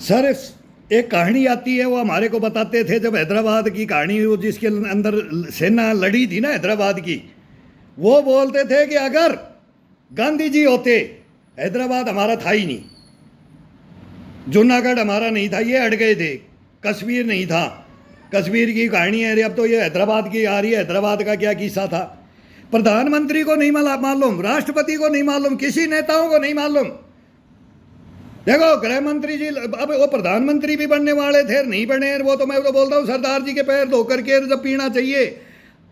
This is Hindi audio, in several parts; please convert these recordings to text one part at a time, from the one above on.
सर एक कहानी आती है, वो हमारे को बताते थे जब हैदराबाद की कहानी, वो जिसके अंदर सेना लड़ी थी ना हैदराबाद की, वो बोलते थे कि अगर गांधी जी होते, हैदराबाद हमारा था ही नहीं, जूनागढ़ हमारा नहीं था, ये हट गए थे, कश्मीर नहीं था, कश्मीर की कहानी है। अब तो ये हैदराबाद की आ रही है, हैदराबाद का क्या किस्सा था। प्रधानमंत्री को नहीं मालूम, राष्ट्रपति को नहीं मालूम, किसी नेताओं को नहीं मालूम। देखो गृह मंत्री जी, अब वो प्रधानमंत्री भी बनने वाले थे, नहीं बने, वो तो मैं तो बोलता हूँ सरदार जी के पैर धो करके जब पीना चाहिए।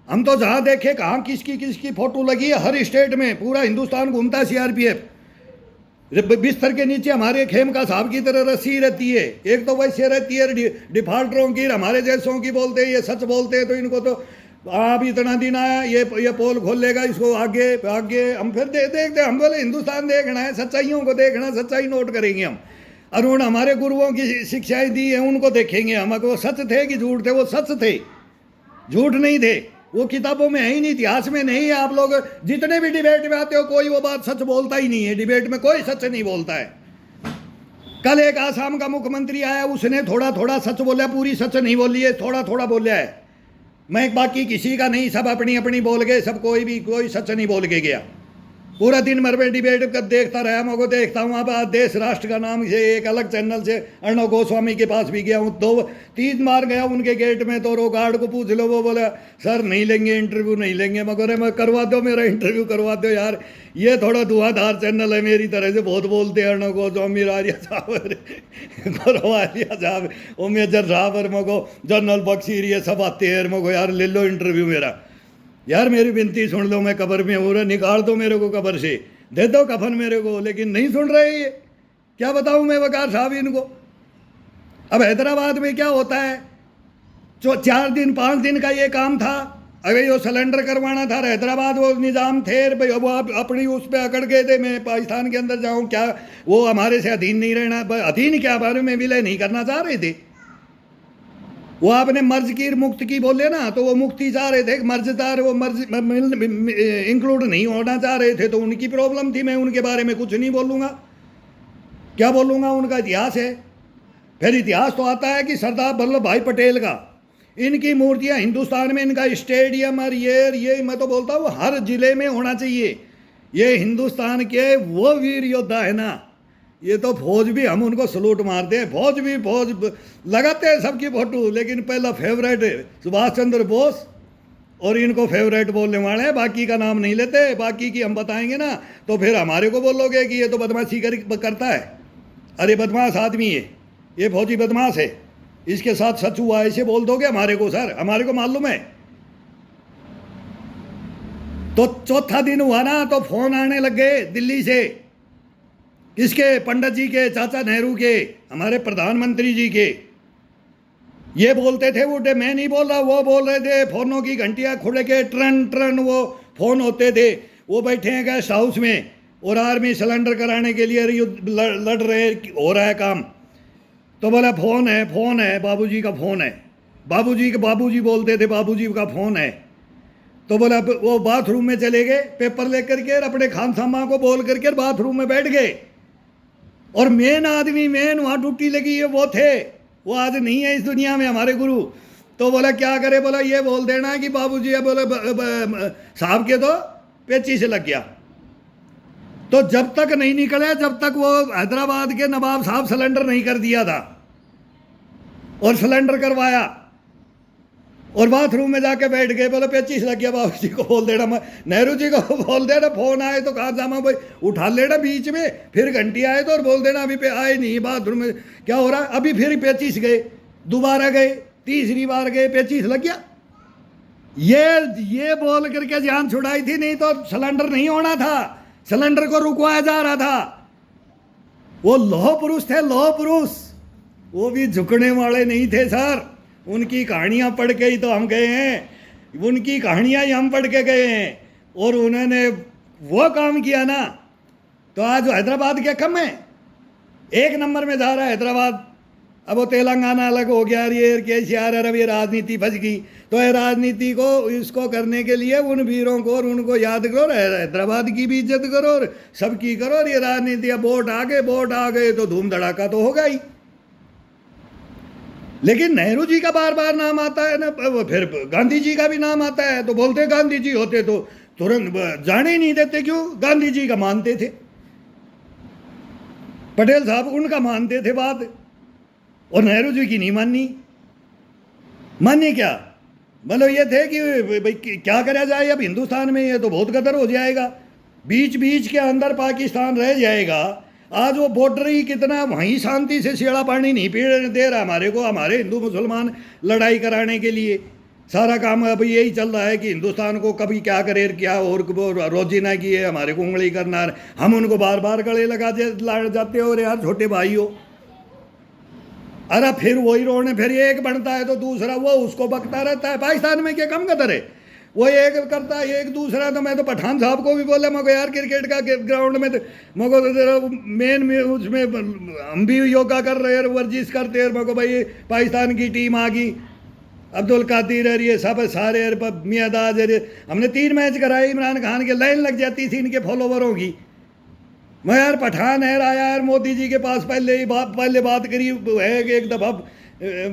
हम तो जहाँ देखे कहाँ किसकी किसकी फोटो लगी है, हर स्टेट में, पूरा हिंदुस्तान घूमता है सीआरपीएफ। बिस्तर के नीचे हमारे खेम का साहब की तरह रस्सी रहती है, एक तो वैसे रहती है डिफाल्टरों की, हमारे जैसों की बोलते हैं, ये सच बोलते हैं तो इनको तो आप इतना दिन आया, ये पोल खोल लेगा, इसको आगे आगे हम फिर देखते हम बोले हिंदुस्तान देखना है, सच्चाइयों को देखना, सच्चाई नोट करेंगे हम। और उन हमारे गुरुओं की शिक्षाएं दी है उनको देखेंगे हम, वो सच थे कि झूठ थे, वो सच थे, झूठ नहीं थे, वो किताबों में है ही नहीं, इतिहास में नहीं है। आप लोग जितने भी डिबेट में आते हो, कोई वो बात सच बोलता ही नहीं है, डिबेट में कोई सच नहीं बोलता है। कल एक आसाम का मुख्यमंत्री आया, उसने थोड़ा थोड़ा सच बोला, पूरी सच नहीं बोली है, थोड़ा थोड़ा बोला है। मैं बाकी किसी का नहीं, सब अपनी अपनी बोल गए, सब कोई सच नहीं बोल के गया। पूरा दिन भर में डिबेट कर देखता रहा, मैं को देखता हूँ। अब देश राष्ट्र का नाम से एक अलग चैनल से अर्णव गोस्वामी के पास भी गया हूँ, 2-3 बार गया उनके गेट में, तो रो गार्ड को पूछ लो, वो बोला सर नहीं लेंगे इंटरव्यू, नहीं लेंगे। मगर मैं करवा दो, मेरा इंटरव्यू करवा दो यार, ये थोड़ा धुआंधार चैनल है, मेरी तरह से बहुत बोलते हैं अर्णव गोस्वामी, राजिया साहब, गोरवालिया साहब, वो मेजर साहब, और मको जनरल बख्शी, ये सब आते हैं, मको यार ले लो इंटरव्यू मेरा, यार मेरी विनती सुन लो, मैं कब्र में हो रहा, निकाल दो मेरे को कब्र से, दे दो कफन मेरे को। लेकिन नहीं सुन रहे ये, क्या बताऊं मैं वकार साहब इनको। अब हैदराबाद में क्या होता है, जो 4 दिन 5 दिन का ये काम था, अगर वो सिलेंडर करवाना था, हैदराबाद वो निज़ाम थे, वो अपनी उस पर अकड़ गए थे, मैं पाकिस्तान के अंदर जाऊँ, क्या वो हमारे से अधीन नहीं रहना, अधीन क्या, बारे में विलय नहीं करना चाह रहे थे। वो आपने मर्ज की मुक्त की बोले ना, तो वो मुक्ति चाह रहे थे, मर्जदार वो मर्ज इंक्लूड नहीं होना चाह रहे थे, तो उनकी प्रॉब्लम थी। मैं उनके बारे में कुछ नहीं बोलूँगा, क्या बोलूँगा, उनका इतिहास है। फिर इतिहास तो आता है कि सरदार वल्लभ भाई पटेल का, इनकी मूर्तियाँ हिंदुस्तान में, इनका स्टेडियम और ये मैं तो बोलता हूँ हर जिले में होना चाहिए। ये हिंदुस्तान के वो वीर योद्धा है ना, ये तो फौज भी हम उनको सलूट मारते हैं, फौज लगाते हैं सबकी फोटो, लेकिन पहला फेवरेट सुभाष चंद्र बोस, और इनको फेवरेट बोलने वाले हैं, बाकी का नाम नहीं लेते। बाकी की हम बताएंगे ना तो फिर हमारे को बोलोगे कि ये तो बदमाशी करता है, अरे बदमाश आदमी है, ये फौजी बदमाश है, इसके साथ सच हुआ, ऐसे बोल दोगे हमारे को। सर हमारे को मालूम है। तो चौथा दिन हुआ ना, तो फोन आने लग गए दिल्ली से, किसके, पंडित जी के, चाचा नेहरू के, हमारे प्रधानमंत्री जी के। ये बोलते थे उठे, मैं नहीं बोल रहा, वो बोल रहे थे, फोनों की घंटियां खुले के ट्रन ट्रन वो फोन होते थे। वो बैठे हैं गेस्ट हाउस में और आर्मी सिलेंडर कराने के लिए युद्ध लड़ रहे, हो रहा है काम। तो बोला फोन है बाबूजी का फोन है, बाबूजी बोलते थे, बाबूजी का फोन है। तो बोला वो बाथरूम में चले गए, पेपर लेकर के अपने खानसामा को बोल करके बाथरूम में बैठ गए। और मेन आदमी, मेन वहाँ ड्यूटी लगी है, वो थे, वो आज नहीं है इस दुनिया में, हमारे गुरु। तो बोला क्या करे, बोला ये बोल देना कि बाबूजी है, बोले साहब के तो पेची से लग गया। तो जब तक नहीं निकले, जब तक वो हैदराबाद के नवाब साहब सिलेंडर नहीं कर दिया था, और सिलेंडर करवाया और बाथरूम में जाके बैठ गए, बोले पेचिस लग गया, बाबू जी को बोल देना, नेहरू जी को बोल देना, फोन आए तो कहा जामा भाई उठा लेना बीच में, फिर घंटी आए तो और बोल देना अभी पे आए नहीं, बाथरूम में क्या हो रहा है। अभी फिर पेचिस गए, दोबारा गए, तीसरी बार गए, पेचिस लग गया। ये बोल करके जान छुड़ाई थी, नहीं तो सिलेंडर नहीं होना था, सिलेंडर को रुकवाया जा रहा था। वो लौह पुरुष थे, लौह पुरुष, वो भी झुकने वाले नहीं थे सर। उनकी कहानियाँ पढ़ के ही तो हम गए हैं, उनकी कहानियाँ ही हम पढ़ के गए हैं, और उन्होंने वो काम किया ना, तो आज हैदराबाद क्या कम है, 1 नंबर में जा रहा है हैदराबाद। अब वो तेलंगाना अलग हो गया, ये केसीआर, अब ये राजनीति फंस गई। तो ये राजनीति को इसको करने के लिए उन वीरों को और उनको याद करो, हैदराबाद की भी इज्जत करो और सबकी करो। और ये राजनीति, अब वोट आ गए तो धूम धड़ाका तो होगा ही। लेकिन नेहरू जी का बार बार नाम आता है ना, फिर गांधी जी का भी नाम आता है, तो बोलते गांधी जी होते तो तुरंत जाने ही नहीं देते। क्यों? गांधी जी का मानते थे, पटेल साहब उनका मानते थे बात, और नेहरू जी की नहीं माननी। मानिए क्या मतलब ये थे कि भाई क्या करा जाए अब हिंदुस्तान में, ये तो बहुत गदर हो जाएगा, बीच बीच के अंदर पाकिस्तान रह जाएगा। आज वो बॉर्डर ही कितना वहीं शांति से शेड़ा पानी नहीं पीने दे रहा हमारे को, हमारे हिंदू मुसलमान लड़ाई कराने के लिए सारा काम अब यही चल रहा है कि हिंदुस्तान को कभी क्या करे क्या, और रोजी ना की है हमारे को उंगली करना, हम उनको बार बार गले लगा जाते हो। यार छोटे भाई हो, अरे फिर वही रोने, फिर एक बनता है तो दूसरा वो उसको बकता रहता है। पाकिस्तान में क्या कम कदर है, वो एक करता है एक दूसरा। तो मैं तो पठान साहब को भी बोला, मगर यार क्रिकेट का ग्राउंड में तो मगर मेन में उसमें हम भी योगा कर रहे हैं, वर्जिश करते हैं, मगर भाई पाकिस्तान की टीम आ गई, अब्दुल कादिर है, ये सब सारे मियादाज है, हमने 3 मैच कराए, इमरान खान के लाइन लग जाती थी इनके फॉलोवरों की। मैं यार पठान है आया यार मोदी जी के पास पहले बात करी है एक दफ़ा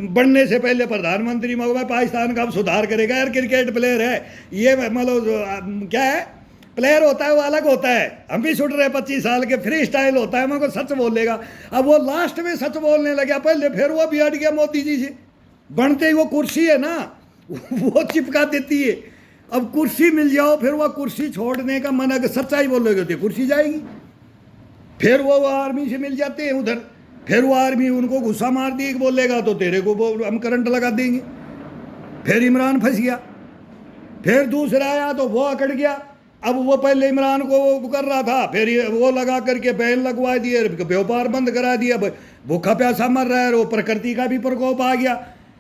बनने से पहले प्रधानमंत्री, मगर पाकिस्तान का अब सुधार करेगा। यार क्रिकेट प्लेयर है ये, मतलब क्या है, प्लेयर होता है वो अलग होता है। हम भी छुट रहे 25 साल के, फ्री स्टाइल होता है, मगर सच बोलेगा। अब वो लास्ट में सच बोलने लगा, पहले फिर वो भी हट गया मोदी जी से। बनते ही वो कुर्सी है ना वो चिपका देती है। अब कुर्सी मिल जाओ फिर वो कुर्सी छोड़ने का मन, अगर सच्चाई बोलोगे तो कुर्सी जाएगी। फिर वो आर्मी से मिल जाते हैं उधर, फिर वो आर्मी उनको गुस्सा मार दी, बोलेगा तो तेरे को हम करंट लगा देंगे। फिर इमरान फंस गया, फिर दूसरा आया तो वो अकड़ गया। अब वो पहले इमरान को वो कर रहा था, फिर वो लगा करके बैन लगवा दिए, व्यापार बंद करा दिया, भूखा प्यासा मर रहा है, वो प्रकृति का भी प्रकोप आ गया।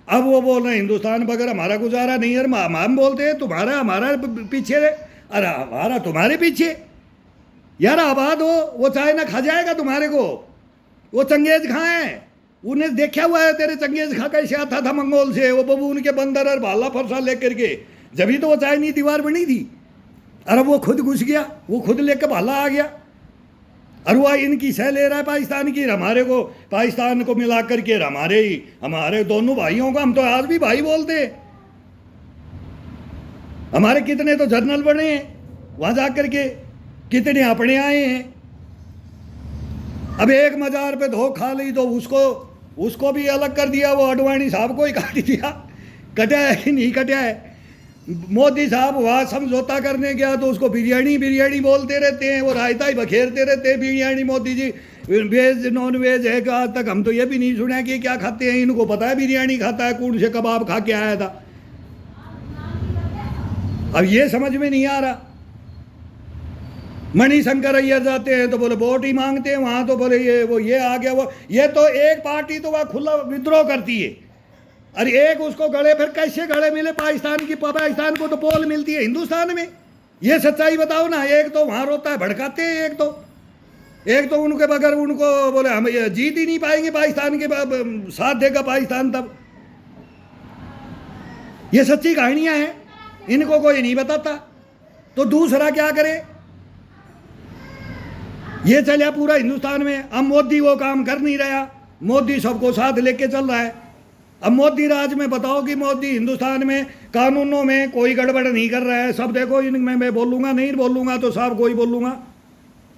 अब वो बोल रहे हैं हिंदुस्तान बगैर हमारा गुजारा नहीं है। हम बोलते हैं तुम्हारा हमारा पीछे, अरे हमारा तुम्हारे पीछे। यार आबाद हो, वो चाइना खा जाएगा तुम्हारे को। वो चंगेज खां है, उन्हें देखा हुआ है तेरे चंगेज खां कैसे आता था मंगोल से, वो बबून के बंदर और भाला फरसा लेकर के, जब तो वो चाइनी दीवार बनी थी। अरे वो खुद घुस गया, वो खुद लेकर भाला आ गया, और वह इनकी सह ले रहा है पाकिस्तान की। हमारे को पाकिस्तान को मिला करके हमारे दोनों भाइयों को हम तो आज भी भाई बोलते हैं। हमारे कितने तो जनरल बने हैं वहां जाकर के, कितने अपने आए हैं। अब एक मजार पे धो खा ली तो उसको भी अलग कर दिया, वो अडवाणी साहब को ही काट दिया। कटा है कि नहीं कटा है? मोदी साहब वहाँ समझौता करने गया तो उसको बिरयानी बोलते रहते हैं, वो रायता ही बखेरते रहते हैं biryani. Modi ji veg non veg है, आज तक हम तो ये भी नहीं सुना कि क्या खाते हैं। इनको पता है बिरयानी खाता है, कौन से कबाब खा के आया था। अब ये समझ में नहीं आ रहा। मणिशंकर अय्यर जाते हैं तो बोले वोट ही मांगते हैं, वहाँ तो बोले ये आ गया, वो ये तो एक पार्टी तो वह खुला विद्रोह करती है, अरे एक उसको गले, फिर कैसे गले मिले पाकिस्तान की? पाकिस्तान को तो पोल मिलती है हिंदुस्तान में। ये सच्चाई बताओ ना। एक तो वहाँ रोता है भड़काते हैं, एक तो उनके बगैर उनको बोले हम ये जीत ही नहीं पाएंगे, पाकिस्तान के साथ देगा पाकिस्तान तब। ये सच्ची कहानियां हैं, इनको कोई नहीं बताता। तो दूसरा क्या करे? ये चलिया पूरा हिंदुस्तान में। अब मोदी वो काम कर नहीं रहा, मोदी सबको साथ लेके चल रहा है। अब मोदी राज में बताओ कि मोदी हिंदुस्तान में कानूनों में कोई गड़बड़ नहीं कर रहा है। सब देखो, इनमें मैं बोलूँगा, नहीं बोलूँगा तो साहब कोई बोलूँगा।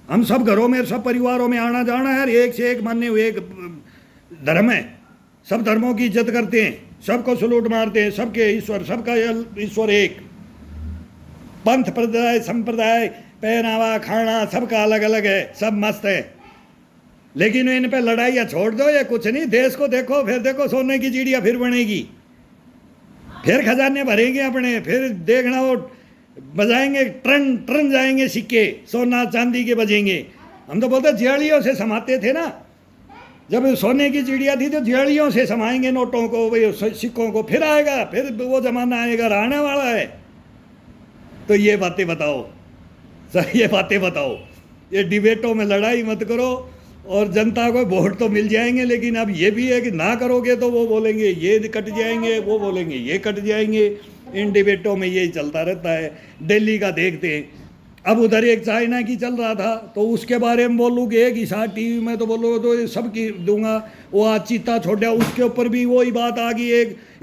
हम सब घरों में, सब परिवारों में आना जाना है, एक से एक मान्य हुए एक धर्म है। सब धर्मों की इज्जत करते हैं, सबको सलूट मारते हैं, सबके ईश्वर, सबका ईश्वर एक। पंथ संप्रदाय पहनावा खाना सबका अलग अलग है, सब मस्त है। लेकिन इन पे लड़ाइयाँ छोड़ दो, ये कुछ नहीं। देश को देखो, फिर देखो सोने की चिड़िया फिर बनेगी, फिर खजाने भरेंगे अपने, फिर देखना वो बजाएंगे, ट्रन ट्रन जाएंगे सिक्के, सोना चांदी के बजेंगे। हम तो बोलते जियाड़ियों से समाते थे ना, जब सोने की चिड़िया थी तो जियाड़ियों से समाएंगे नोटों को, भाई सिक्कों को। फिर आएगा, फिर वो जमाना आएगा, रहने वाला है। तो ये बातें बताओ, ये बातें बताओ। ये डिबेटों में लड़ाई मत करो, और जनता को वोट तो मिल जाएंगे, लेकिन अब ये भी है कि ना करोगे तो वो बोलेंगे ये कट जाएंगे, वो बोलेंगे ये कट जाएंगे। इन डिबेटों में यही चलता रहता है। दिल्ली का देखते हैं, अब उधर एक चाइना की चल रहा था, तो उसके बारे में बोलूँ कि एक ही साथ टीवी में तो बोलो तो सबकी दूंगा, वो आज चीता छोड़ा, उसके ऊपर भी वही बात आ गई।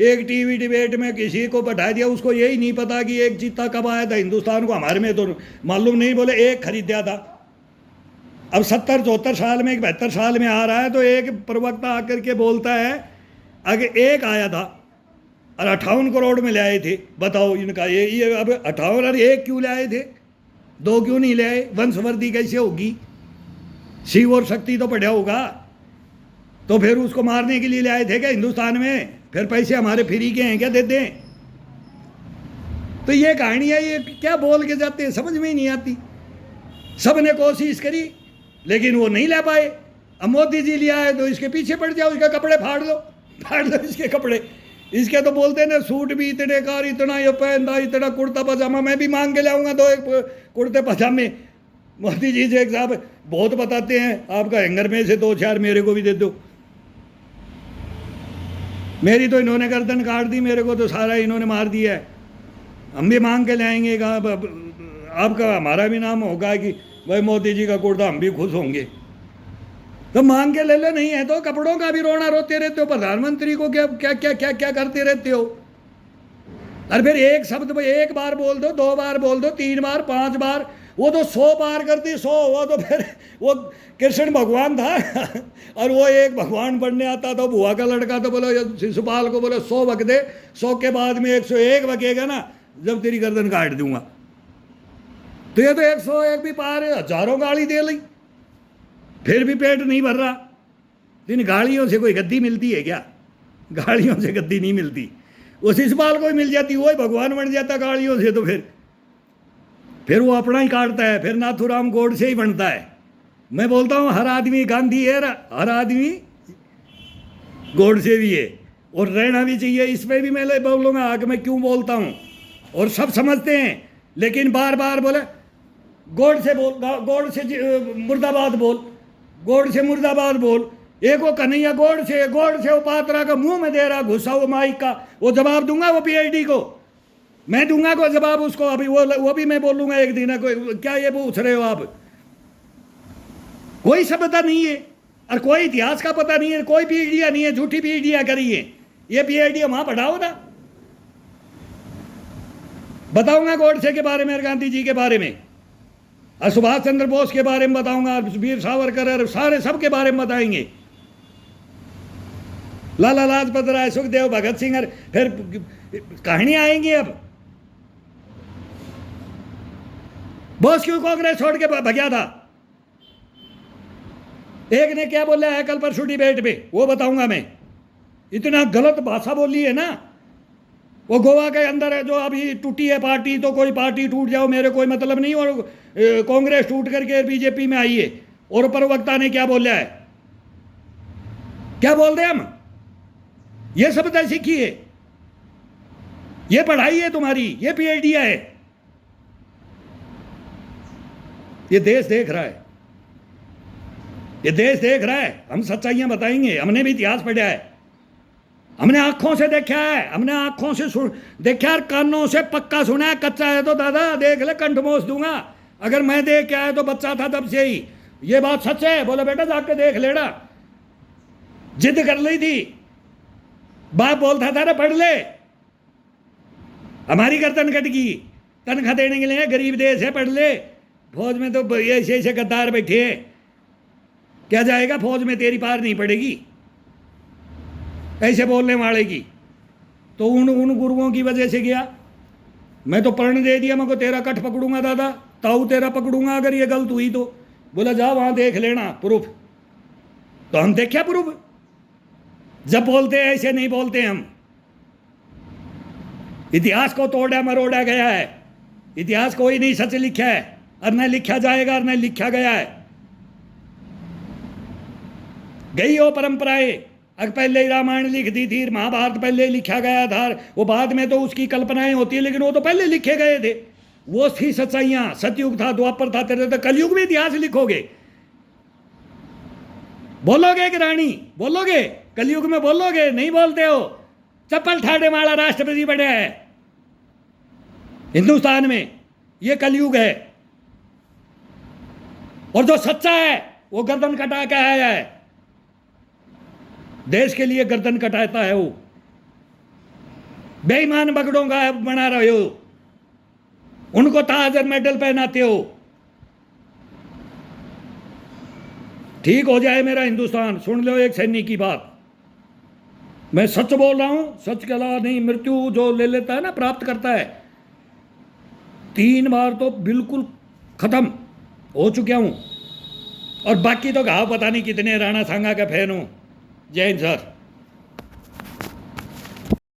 एक टीवी डिबेट में किसी को बैठा दिया, उसको यही नहीं पता कि एक चीता कब आया था हिंदुस्तान को, हमारे में तो मालूम नहीं, बोले एक खरीदा था। अब 70-74 साल में, 72 साल में आ रहा है, तो एक प्रवक्ता आकर के बोलता है अगर एक आया था और 58 करोड़ में ले आए थे, बताओ इनका ये अब 58 और एक क्यों ले आए थे, दो क्यों नहीं ले आए? वंशवर्धी कैसे होगी? शिव और शक्ति तो पढ़ा होगा, तो फिर उसको मारने के लिए ले आए थे क्या हिंदुस्तान में? फिर पैसे हमारे फ्री के हैं क्या, देते हैं? तो ये कहानियाँ ये क्या बोल के जाते हैं, समझ में ही नहीं आती। सब ने कोशिश करी लेकिन वो नहीं ले पाए। अब मोदी जी लिया है तो इसके पीछे पड़ जाओ, इसके कपड़े फाड़ लो इसके कपड़े। इसके तो बोलते हैं ना, सूट भी इतने कार, इतना ये पहनता, इतना कुर्ता पजामा, मैं भी मांग के लाऊंगा दो एक कुर्ते पजामे मोदी जी से। एक साहब बहुत बताते हैं, आपका हैंगर में से 2-4 मेरे को भी दे दो। मेरी तो इन्होंने गर्दन काट दी, मेरे को तो सारा इन्होंने मार दिया है। हम भी मांग के लाएंगे, कहाँ आपका हमारा भी नाम होगा कि भाई मोदी जी का कुर्ता, हम भी खुश होंगे। तो मांग के ले लो, नहीं है तो कपड़ों का भी रोना रोते रहते हो, प्रधानमंत्री को क्या क्या क्या क्या क्या करते रहते हो। और फिर एक शब्द एक बार बोल दो, 2 बार बोल दो, 3 बार, 5 बार, वो तो 100 पार करती, 100 वो तो फिर वो कृष्ण भगवान था और वो एक भगवान बनने आता था, बुआ का लड़का, तो बोलो शिशुपाल को बोलो 100 बक दे, 100 के बाद में 101 बकेगा ना, जब तेरी गर्दन काट दूंगा। तो ये तो 101 भी पार है, हजारों गाली दे ली, फिर भी पेट नहीं भर रहा। इन गालियों से कोई गद्दी मिलती है क्या? गालियों से गद्दी नहीं मिलती। वो शिशुपाल को ही मिल जाती, वही भगवान बन जाता गालियों से। तो फिर वो अपना ही काटता है, फिर नाथूराम गोडसे ही बनता है। मैं बोलता हूँ हर आदमी गांधी है, हर आदमी गोडसे भी है, और रहना भी चाहिए। इसमें भी मैं बोलूँगा आगे मैं क्यों बोलता हूँ, और सब समझते हैं, लेकिन बार बार बोले गोडसे बोल, गोडसे मुर्दाबाद बोल, गोडसे मुर्दाबाद बोल। एक वो कन्हैया गोडसे वो पात्रा का मुंह में दे रहा घुसा वो माइक का, वो जवाब दूंगा, वो पीएचडी को मैं दूंगा को जवाब उसको। अभी वो भी मैं बोलूंगा एक दिन। कोई क्या ये पूछ रहे हो आप? कोई सभ्यता नहीं है और कोई इतिहास का पता नहीं है, कोई पीएचडियां नहीं है, झूठी पीएचडियां करी है। ये पीएचडी वहां पढ़ाओ ना। बताऊंगा गोडसे के बारे में, गांधी जी के बारे में, और सुभाष चंद्र बोस के बारे में बताऊंगा, वीर सावरकर और सारे सबके बारे में बताएंगे। लाला लाजपत राय, सुखदेव, भगत सिंह, और फिर कहानियां आएंगी। अब बोस क्यों कांग्रेस छोड़ के भगया था? एक ने क्या बोला है कल परसों डिबेट में, वो बताऊंगा मैं। इतना गलत भाषा बोली है ना। वो गोवा के अंदर है जो अभी टूटी है पार्टी, तो कोई पार्टी टूट जाओ मेरे कोई मतलब नहीं, और कांग्रेस टूट करके बीजेपी में आई है। और प्रवक्ता ने क्या बोला है, क्या बोल रहे हम? ये सभ्यता सीखी है, ये पढ़ाई है तुम्हारी, ये पीएचडी है। ये देश देख रहा है, ये देश देख रहा है। हम सच्चाइयां बताएंगे, हमने भी इतिहास पढ़ा है, हमने आंखों से देखा है, हमने आंखों से देखा और कानों से पक्का सुना है। कच्चा है तो दादा देख ले, कंठमोश दूंगा। अगर मैं देख के आया तो बच्चा था तब से ही, ये बात सच है। बोले बेटा जाके देख लेना, जिद कर ली थी, बाप बोलता था ना पढ़ ले, हमारी गर्दन कट गई, तनख्वाह देने के लिए गरीब देश है, पढ़ ले। फौज में तो ऐसे ऐसे गद्दार बैठे हैं, क्या जाएगा फौज में, तेरी पार नहीं पड़ेगी ऐसे बोलने वाले की। तो उन गुरुओं की वजह से गया। मैं तो पढ़ने दे दिया, मैं को तेरा कट पकड़ूंगा दादा, ताऊ तेरा पकड़ूंगा अगर ये गलत हुई तो। बोला जा वहां देख लेना प्रूफ। तो हम देखा प्रूफ। जब बोलते हैं ऐसे नहीं बोलते हम। इतिहास को तोड़ा मरोड़ा गया है, इतिहास कोई नहीं सच लिखा है, और न लिखा जाएगा और न लिखा गया है। गई हो परंपराएं। अगर पहले ही रामायण लिख दी थी, महाभारत पहले लिखा गया था, वो बाद में तो उसकी कल्पनाएं होती है, लेकिन वो तो पहले लिखे गए थे। वो थी सच्चाइयां। सतयुग था, द्वापर था, तेरे तो कलयुग में इतिहास लिखोगे। बोलोगे कि रानी, बोलोगे कलयुग में, बोलोगे? नहीं बोलते हो। चप्पल ठाड़े वाला राष्ट्रपति बने है हिंदुस्तान में। ये कलयुग है। और जो सच्चा है वो गर्दन कटा के आया है, देश के लिए गर्दन कटाता है। वो बेईमान बगड़ों का बना रहे हो, उनको ताज और मेडल पहनाते हो। ठीक हो जाए मेरा हिंदुस्तान। सुन लो एक सैनिक की बात, मैं सच बोल रहा हूं, सच के अलावा नहीं। मृत्यु जो ले लेता है ना, प्राप्त करता है, 3 बार तो बिल्कुल खत्म हो चुका हूं, और बाकी तो घाव पता नहीं कितने। राणा सांगा का फैन हूं। जय हिंद सर।